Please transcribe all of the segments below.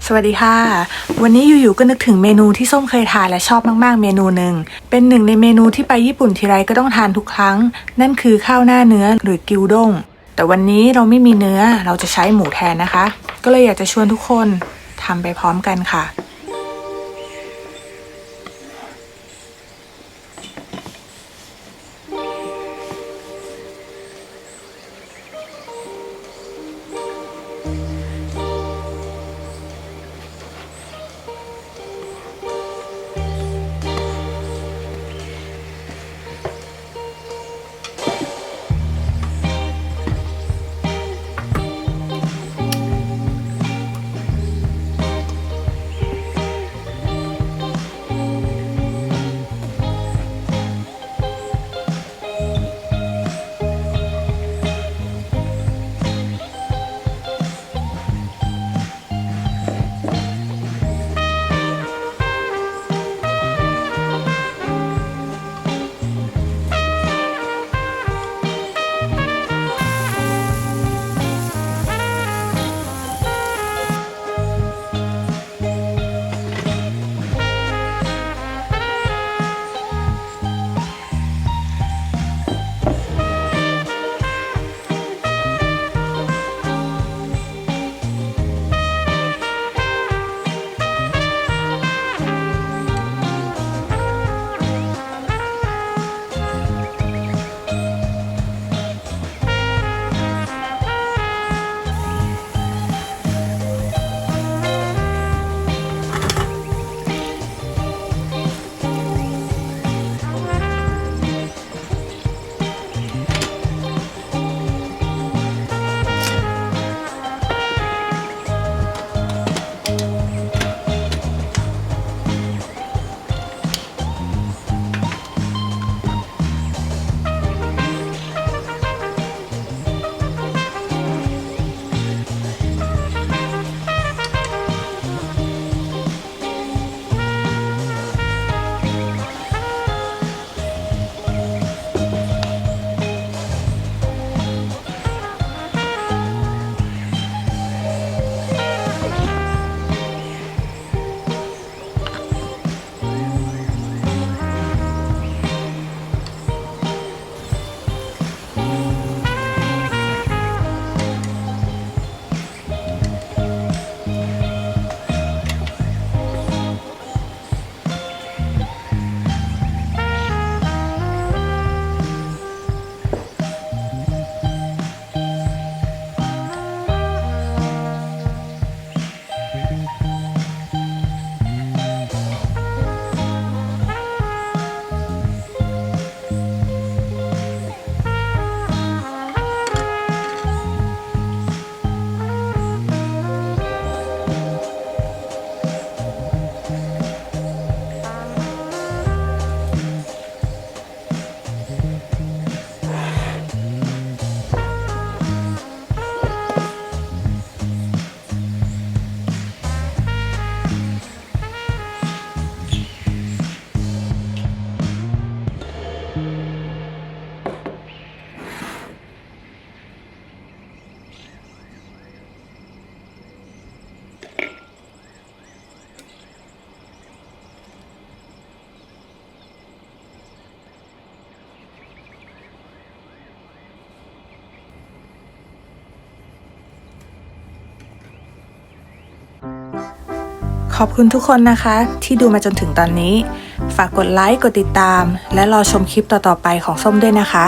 สวัสดีค่ะวันนี้อยู่ๆก็นึกถึงเมนูที่ส้มเคยทานและชอบมากๆเมนูหนึ่งเป็นหนึ่งในเมนูที่ไปญี่ปุ่นทีไรก็ต้องทานทุกครั้งนั่นคือข้าวหน้าเนื้อหรือกิวด้งแต่วันนี้เราไม่มีเนื้อเราจะใช้หมูแทนนะคะก็เลยอยากจะชวนทุกคนทำไปพร้อมกันค่ะขอบคุณทุกคนนะคะที่ดูมาจนถึงตอนนี้ฝากกดไลค์กดติดตามและรอชมคลิปต่อๆไปของส้มด้วยนะคะ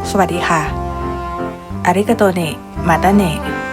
สวัสดีค่ะอาริกาโตเนะมาตาเนะ